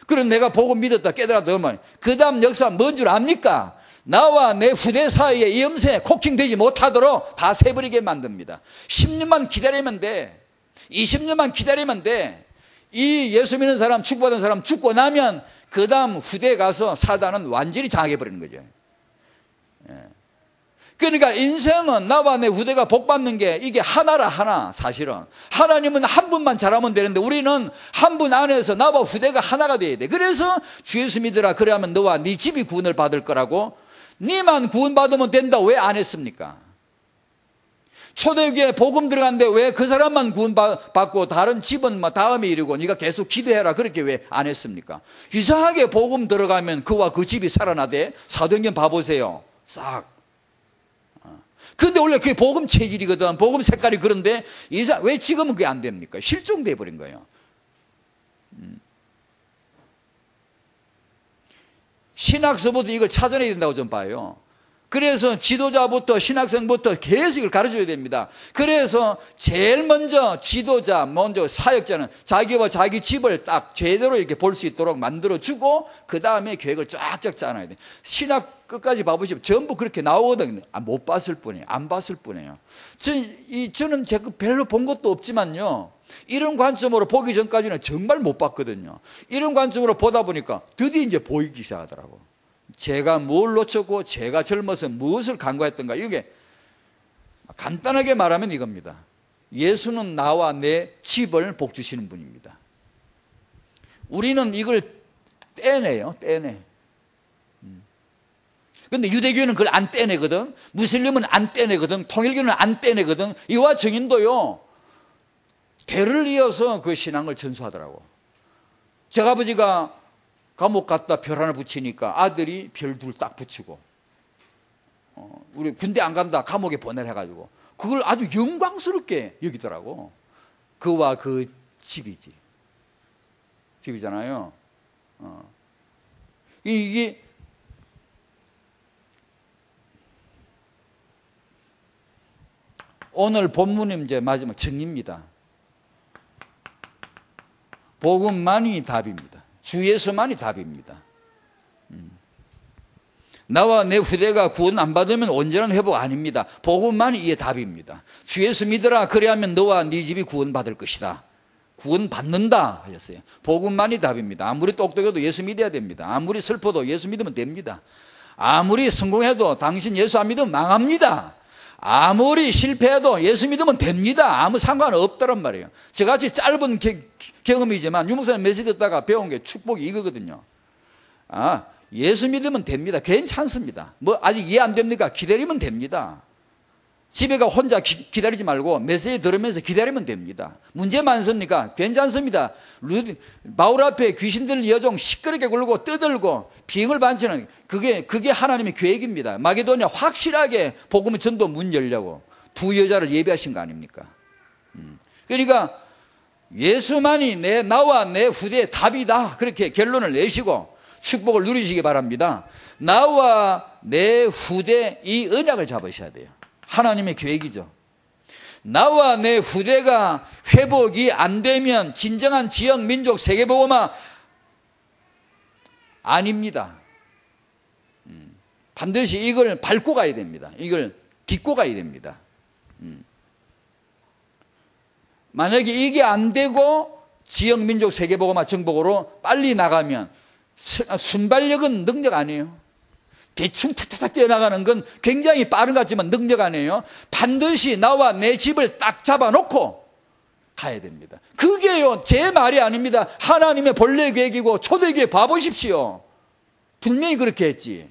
그럼 내가 복음 믿었다 깨달았다 그러면 그 다음 역사 뭔 줄 압니까? 나와 내 후대 사이에 이 염세 코킹되지 못하도록 다 세버리게 만듭니다. 10년만 기다리면 돼. 20년만 기다리면 돼. 이 예수 믿는 사람 축복받은 사람 죽고 나면 그 다음 후대에 가서 사단은 완전히 장악해버리는 거죠. 그러니까 인생은 나와 내 후대가 복받는 게 이게 하나라, 하나. 사실은 하나님은 한 분만 잘하면 되는데 우리는 한 분 안에서 나와 후대가 하나가 돼야 돼. 그래서 주 예수 믿으라, 그래야면 너와 네 집이 구원을 받을 거라고. 네만 구원받으면 된다 왜 안 했습니까? 초대교회에 복음 들어갔는데 왜 그 사람만 구원받고 다른 집은 다음에 이르고 네가 계속 기도해라 그렇게 왜 안 했습니까? 이상하게 복음 들어가면 그와 그 집이 살아나대. 사도행전 봐보세요. 싹. 근데 원래 그게 복음 체질이거든. 복음 색깔이 그런데 왜 지금은 그게 안 됩니까? 실종돼 버린 거예요. 신학서부터 이걸 찾아내야 된다고 좀 봐요. 그래서 지도자부터 신학생부터 계속 이걸 가르쳐야 됩니다. 그래서 제일 먼저 지도자, 먼저 사역자는 자기와 자기 집을 딱 제대로 이렇게 볼 수 있도록 만들어주고 그 다음에 계획을 쫙쫙 짜놔야 돼. 신학 끝까지 봐보시면 전부 그렇게 나오거든요. 못 봤을 뿐이에요. 안 봤을 뿐이에요. 저는 제가 별로 본 것도 없지만요. 이런 관점으로 보기 전까지는 정말 못 봤거든요. 이런 관점으로 보다 보니까 드디어 이제 보이기 시작하더라고. 제가 뭘 놓쳤고 제가 젊어서 무엇을 간과했던가. 이게 간단하게 말하면 이겁니다. 예수는 나와 내 집을 복 주시는 분입니다. 우리는 이걸 떼내요. 떼내. 근데 유대교는 그걸 안 떼내거든. 무슬림은 안 떼내거든. 통일교는 안 떼내거든. 이와 정인도요, 대를 이어서 그 신앙을 전수하더라고. 제가 아버지가 감옥 갔다 별 하나 붙이니까 아들이 별 둘 딱 붙이고, 우리 군대 안 간다 감옥에 보내라 해가지고 그걸 아주 영광스럽게 여기더라고. 그와 그 집이지. 집이잖아요. 이게 오늘 본문은 이제 마지막 정리입니다. 복음만이 답입니다. 주 예수만이 답입니다. 나와 내 후대가 구원 안 받으면 온전한 회복 아닙니다. 복음만이 이게 답입니다. 주 예수 믿으라, 그래야면 너와 네 집이 구원 받을 것이다. 구원 받는다 하셨어요. 복음만이 답입니다. 아무리 똑똑해도 예수 믿어야 됩니다. 아무리 슬퍼도 예수 믿으면 됩니다. 아무리 성공해도 당신 예수 안 믿으면 망합니다. 아무리 실패해도 예수 믿으면 됩니다. 아무 상관없다란 말이에요. 저같이 짧은 경험이지만 유목사님 메시지 듣다가 배운 게 축복이 이거거든요. 예수 믿으면 됩니다. 괜찮습니다. 아직 이해 안 됩니까? 기다리면 됩니다. 집에 가 혼자 기다리지 말고 메시지 들으면서 기다리면 됩니다. 문제 많습니까? 괜찮습니다. 바울 앞에 귀신들 여종 시끄럽게 굴고 떠들고 비행을 반치는 그게 하나님의 계획입니다. 마게도냐 확실하게 복음의 전도 문 열려고 두 여자를 예비하신 거 아닙니까? 그러니까 예수만이 나와 내 후대의 답이다. 그렇게 결론을 내시고 축복을 누리시기 바랍니다. 나와 내 후대 이 언약을 잡으셔야 돼요. 하나님의 계획이죠. 나와 내 후대가 회복이 안 되면 진정한 지역, 민족, 세계복음화 아닙니다. 반드시 이걸 밟고 가야 됩니다. 이걸 딛고 가야 됩니다. 만약에 이게 안 되고 지역, 민족, 세계복음화 정복으로 빨리 나가면 순발력은 능력 아니에요. 대충 탁탁탁 뛰어나가는 건 굉장히 빠른 것 같지만 능력 아니에요. 반드시 나와 내 집을 딱 잡아놓고 가야 됩니다. 그게요 제 말이 아닙니다. 하나님의 본래 계획이고 초대교회 봐보십시오. 분명히 그렇게 했지.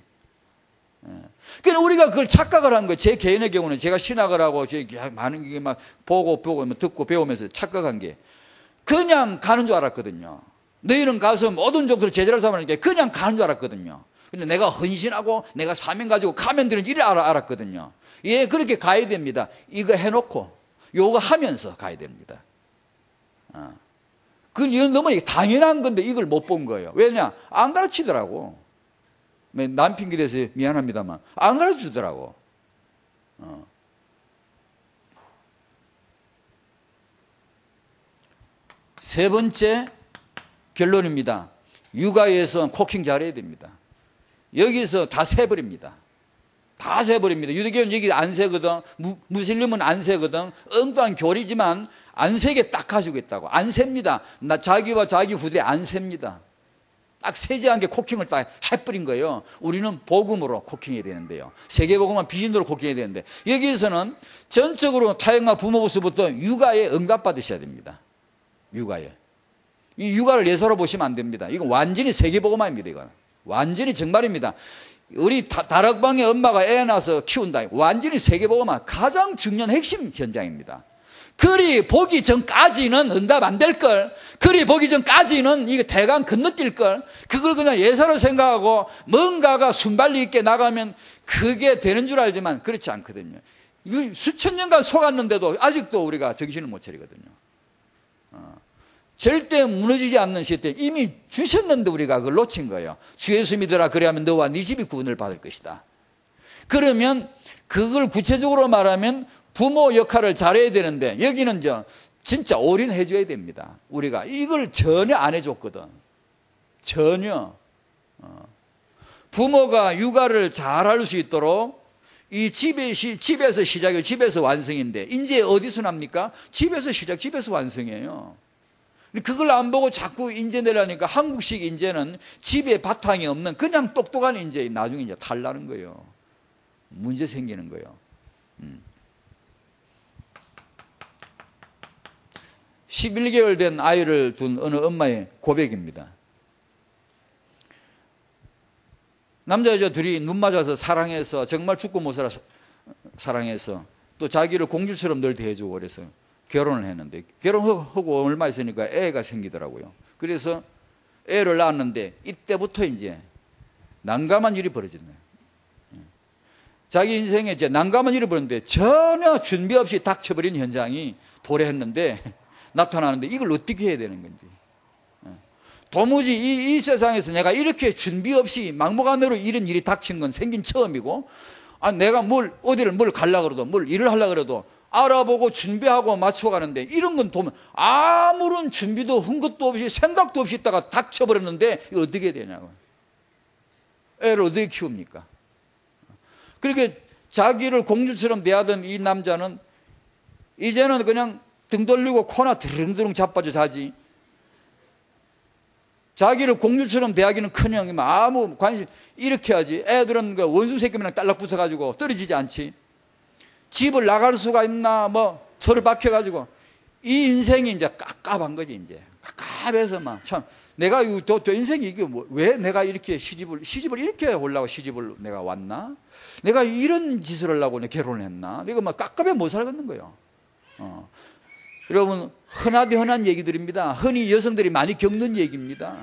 그러니까 우리가 그걸 착각을 한 거예요. 제 개인의 경우는 제가 신학을 하고 많은 게 막 보고 듣고 배우면서 착각한 게 그냥 가는 줄 알았거든요. 너희는 가서 모든 족속을 제자로 삼으는 게 그냥 가는 줄 알았거든요. 근데 내가 헌신하고 내가 사명 가지고 가면 되는 일을 알았거든요. 예, 그렇게 가야 됩니다. 이거 해놓고 요거 하면서 가야 됩니다. 이건 너무 당연한 건데 이걸 못 본 거예요. 왜냐? 안 가르치더라고. 남 핑계 대서 미안합니다만 안 가르치더라고. 세 번째 결론입니다. 육아에서 코킹 잘해야 됩니다. 여기서 다 세버립니다. 다 세버립니다. 유대교는 여기 안 세거든. 무슬림은 안 세거든. 엉뚱한 교리지만 안 세게 딱 가지고 있다고. 안 셉니다. 자기와 자기 후대 안 셉니다. 딱 세지 않게 코킹을 딱 해버린 거예요. 우리는 복음으로 코킹해야 되는데요. 세계복음은 비전으로 코킹해야 되는데, 여기에서는 전적으로 타협과 부모부서부터 육아에 응답받으셔야 됩니다. 육아에. 이 육아를 예사로 보시면 안 됩니다. 이건 완전히 세계복음화입니다. 이건 완전히 정말입니다. 우리 다락방의 엄마가 애 낳아서 키운다. 완전히 세계복음화 가장 중요한 핵심 현장입니다. 그리 보기 전까지는 응답 안 될 걸, 그리 보기 전까지는 이거 대강 건너뛸 걸, 그걸 그냥 예사로 생각하고 뭔가가 순발력 있게 나가면 그게 되는 줄 알지만 그렇지 않거든요. 수천 년간 속았는데도 아직도 우리가 정신을 못 차리거든요. 절대 무너지지 않는 시대 이미 주셨는데 우리가 그걸 놓친 거예요. 주 예수 믿으라, 그래야면 너와 네 집이 구원을 받을 것이다. 그러면 그걸 구체적으로 말하면 부모 역할을 잘해야 되는데, 여기는 진짜 올인해 줘야 됩니다. 우리가 이걸 전혀 안 해줬거든. 전혀. 부모가 육아를 잘할 수 있도록 이 집에서 시작이에요. 집에서 완성인데 이제 어디서 납니까? 집에서 시작, 집에서 완성이에요. 그걸 안 보고 자꾸 인재 내려니까 한국식 인재는 집에 바탕이 없는 그냥 똑똑한 인재, 나중에 이제 탈나는 거예요. 문제 생기는 거예요. 11개월 된 아이를 둔 어느 엄마의 고백입니다. 남자 여자 둘이 눈 맞아서 사랑해서 정말 죽고 못 살아 사랑해서 또 자기를 공주처럼 늘 대해주고 그래서 결혼을 했는데, 결혼하고 얼마 있으니까 애가 생기더라고요. 그래서 애를 낳았는데 이때부터 이제 난감한 일이 벌어졌네요. 자기 인생에 이제 난감한 일이 벌어졌는데 전혀 준비 없이 닥쳐버린 현장이 도래했는데 나타나는데, 이걸 어떻게 해야 되는 건지. 도무지 이 세상에서 내가 이렇게 준비 없이 막무가내로 이런 일이 닥친 건 생긴 처음이고, 내가 어디를 가려고 그래도 일을 하려고 그래도 알아보고 준비하고 맞춰가는데, 이런 건 도면 아무런 준비도 흥것도 없이 생각도 없이 있다가 닥쳐버렸는데 이거 어떻게 해야 되냐고. 애를 어떻게 키웁니까? 그렇게 자기를 공주처럼 대하던 이 남자는 이제는 그냥 등 돌리고 코나 드릉드릉 자빠져 자지, 자기를 공주처럼 대하기는커녕 아무 관심, 이렇게 하지. 애들은 그 원수 새끼랑 딸락 붙어가지고 떨어지지 않지. 집을 나갈 수가 있나 서로 박혀가지고 이 인생이 이제 깝깝한 거지. 이제 깝깝해서 참 내가 또 인생이 이게 왜 내가 이렇게 시집을 이렇게 하려고 시집을 내가 왔나? 내가 이런 짓을 하려고 결혼을 했나? 내가 깝깝해 못 살겠는 거예요. 여러분, 흔한 얘기들입니다. 흔히 여성들이 많이 겪는 얘기입니다.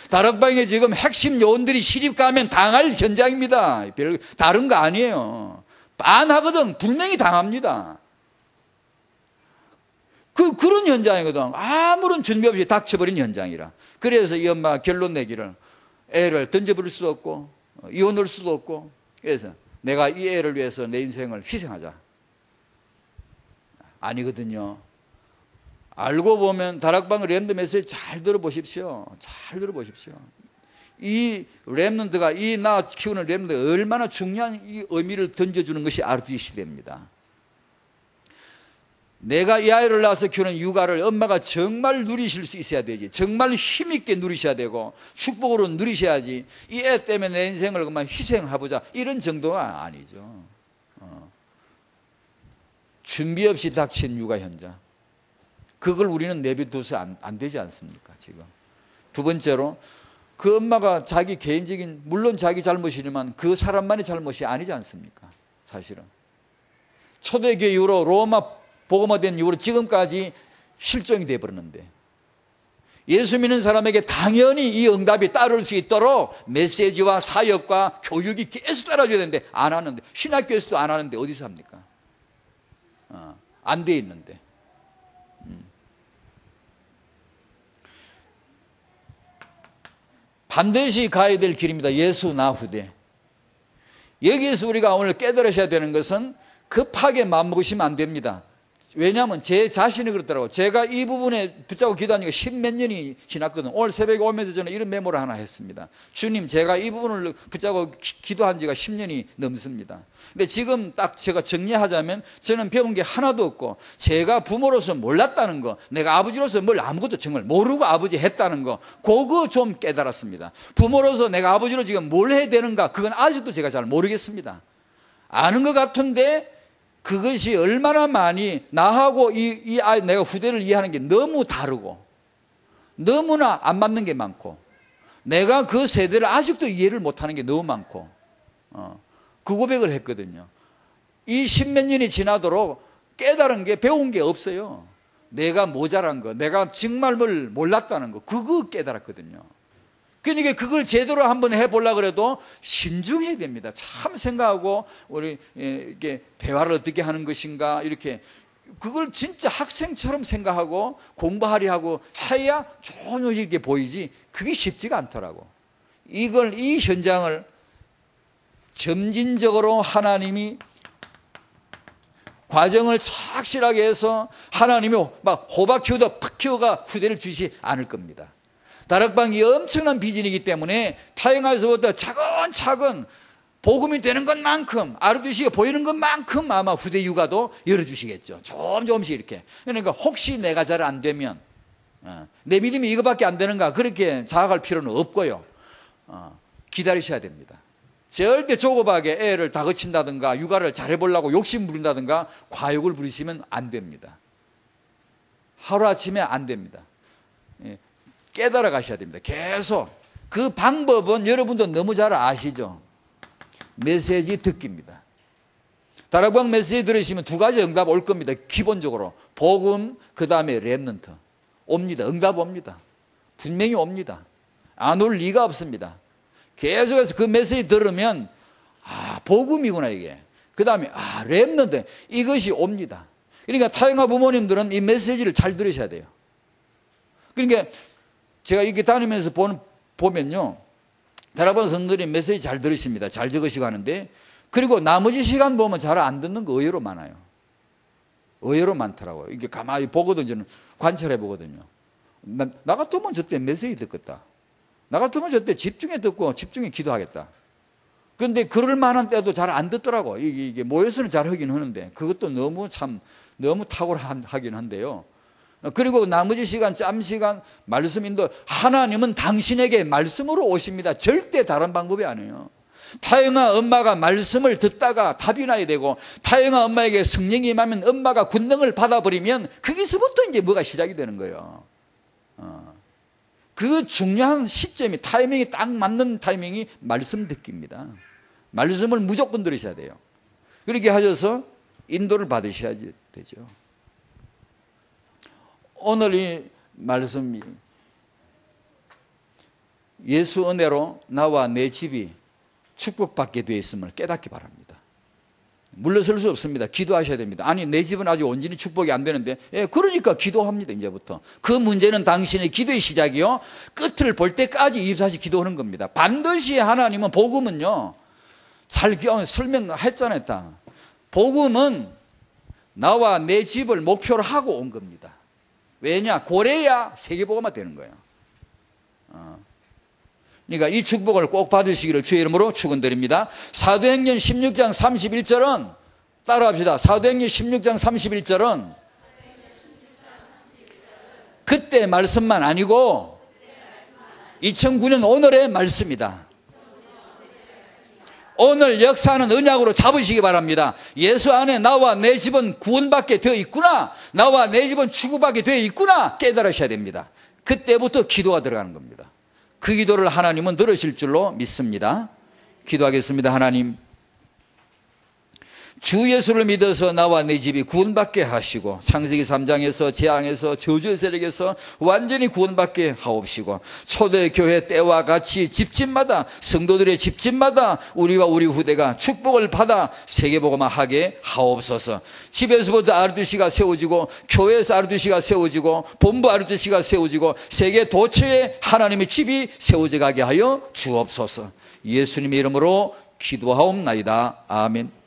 다락방에 지금 핵심 요원들이 시집 가면 당할 현장입니다. 다른 거 아니에요. 빤하거든. 분명히 당합니다. 그런 현장이거든. 아무런 준비 없이 닥쳐버린 현장이라. 그래서 이 엄마가 결론 내기를, 애를 던져버릴 수도 없고 이혼할 수도 없고, 그래서 내가 이 애를 위해서 내 인생을 희생하자. 아니거든요. 알고 보면 다락방 랩런트 메시지 잘 들어보십시오. 잘 들어보십시오. 이 랩런트가, 이 나 키우는 랩런트가 얼마나 중요한 이 의미를 던져주는 것이 RT 시대입니다. 내가 이 아이를 낳아서 키우는 육아를 엄마가 정말 누리실 수 있어야 되지. 정말 힘있게 누리셔야 되고 축복으로 누리셔야지. 이 애 때문에 내 인생을 그만 희생해보자, 이런 정도가 아니죠. 준비 없이 닥친 육아 현장, 그걸 우리는 내비둬서 안 되지 않습니까? 지금 두 번째로, 그 엄마가 자기 개인적인, 물론 자기 잘못이지만 그 사람만의 잘못이 아니지 않습니까? 사실은 초대교회 이후로, 로마 복음화된 이후로 지금까지 실종이 되어버렸는데, 예수 믿는 사람에게 당연히 이 응답이 따를 수 있도록 메시지와 사역과 교육이 계속 따라줘야 되는데 안 하는데, 신학교에서도 안 하는데 어디서 합니까? 안 돼 있는데. 반드시 가야 될 길입니다. 예수 나 후대. 여기에서 우리가 오늘 깨달으셔야 되는 것은 급하게 마음먹으시면 안 됩니다. 왜냐하면 제 자신이 그렇더라고요. 제가 이 부분에 붙잡고 기도한 지가 10몇 년이 지났거든요. 오늘 새벽에 오면서 저는 이런 메모를 하나 했습니다. 주님, 제가 이 부분을 붙잡고 기도한 지가 10년이 넘습니다. 근데 지금 딱 제가 정리하자면 저는 배운 게 하나도 없고, 제가 부모로서 몰랐다는 거, 내가 아버지로서 뭘 아무것도 정말 모르고 아버지 했다는 거, 그거 좀 깨달았습니다. 부모로서 내가 아버지로 지금 뭘 해야 되는가, 그건 아직도 제가 잘 모르겠습니다. 아는 것 같은데 그것이 얼마나 많이 나하고 이 아이, 내가 후대를 이해하는 게 너무 다르고 너무나 안 맞는 게 많고, 내가 그 세대를 아직도 이해를 못하는 게 너무 많고, 그 고백을 했거든요. 이 10몇 년이 지나도록 깨달은 게, 배운 게 없어요. 내가 모자란 거, 내가 정말 뭘 몰랐다는 거, 그거 깨달았거든요. 그러니까 그걸 제대로 한번 해보려고 그래도 신중해야 됩니다. 참 생각하고, 우리 이렇게 대화를 어떻게 하는 것인가, 이렇게 그걸 진짜 학생처럼 생각하고 공부하려 하고 해야 좋은 것이 이렇게 보이지, 그게 쉽지가 않더라고. 이 현장을 점진적으로 하나님이 과정을 착실하게 해서 하나님이 막 호박 키우다 팍 키워가 후대를 주시지 않을 겁니다. 다락방이 엄청난 비전이기 때문에 타영에서부터 차근차근 복음이 되는 것만큼, 아르두시가 보이는 것만큼 아마 후대 육아도 열어주시겠죠. 조금씩 이렇게. 그러니까 혹시 내가 잘 안 되면, 내 믿음이 이거밖에 안 되는가, 그렇게 자학할 필요는 없고요. 기다리셔야 됩니다. 절대 조급하게 애를 다그친다든가 육아를 잘해보려고 욕심 부린다든가 과욕을 부리시면 안 됩니다. 하루아침에 안 됩니다. 깨달아 가셔야 됩니다. 계속. 그 방법은 여러분도 너무 잘 아시죠? 메시지 듣기입니다. 다락방 메시지 들으시면 두 가지 응답 올 겁니다. 기본적으로 복음, 그 다음에 렘넌트 옵니다. 응답 옵니다. 분명히 옵니다. 안 올 리가 없습니다. 계속해서 그 메시지 들으면 복음이구나 이게. 그 다음에 렘넌트, 이것이 옵니다. 그러니까 타영아 부모님들은 이 메시지를 잘 들으셔야 돼요. 그러니까 제가 이렇게 다니면서 보면요, 다락방 성도들이 메시지 잘 들으십니다. 잘 적으시고 하는데, 그리고 나머지 시간 보면 잘 안 듣는 거 의외로 많아요. 의외로 많더라고요. 이게 가만히 보거든요. 저는 관찰해 보거든요. 나 같으면 저때 메시지 듣겠다. 나 같으면 저때 집중해 듣고 집중해 기도하겠다. 그런데 그럴 만한 때도 잘 안 듣더라고. 이게 모여서는 잘 하긴 하는데, 그것도 너무 탁월하긴 한데요. 그리고 나머지 시간, 짬 시간, 말씀 인도, 하나님은 당신에게 말씀으로 오십니다. 절대 다른 방법이 아니에요. 타영아 엄마가 말씀을 듣다가 답이 나야 되고, 타영아 엄마에게 성령이 임하면 엄마가 권능을 받아버리면 거기서부터 이제 뭐가 시작이 되는 거예요. 그 중요한 시점이, 타이밍이 딱 맞는 타이밍이 말씀 듣기입니다. 말씀을 무조건 들으셔야 돼요. 그렇게 하셔서 인도를 받으셔야 되죠. 오늘 이 말씀이 예수 은혜로 나와 내 집이 축복받게 되어 있음을 깨닫기 바랍니다. 물러설 수 없습니다. 기도하셔야 됩니다. 아니, 내 집은 아직 온전히 축복이 안 되는데, 그러니까 기도합니다. 이제부터 그 문제는 당신의 기도의 시작이요, 끝을 볼 때까지 24시 기도하는 겁니다. 반드시 하나님은, 복음은요, 잘 설명했잖아요. 복음은 나와 내 집을 목표로 하고 온 겁니다. 왜냐? 그래야 세계복음화 되는 거예요. 그러니까 이 축복을 꼭 받으시기를 주의 이름으로 축원드립니다. 사도행전 16장 31절은 따라합시다. 사도행전 16장 31절은 그때 말씀만 아니고 2009년 오늘의 말씀이다. 오늘 역사는 언약으로 잡으시기 바랍니다. 예수 안에 나와 내 집은 구원받게 되어 있구나, 나와 내 집은 축복받게 되어 있구나 깨달으셔야 됩니다. 그때부터 기도가 들어가는 겁니다. 그 기도를 하나님은 들으실 줄로 믿습니다. 기도하겠습니다. 하나님, 주 예수를 믿어서 나와 내 집이 구원받게 하시고, 창세기 3장에서 재앙에서 저주의 세력에서 완전히 구원받게 하옵시고, 초대교회 때와 같이 집집마다, 성도들의 집집마다 우리와 우리 후대가 축복을 받아 세계복음화하게 하옵소서. 집에서부터 아르두시가 세워지고, 교회에서 아르두시가 세워지고, 본부 아르두시가 세워지고, 세계 도처에 하나님의 집이 세워져 가게 하여 주옵소서. 예수님의 이름으로 기도하옵나이다. 아멘.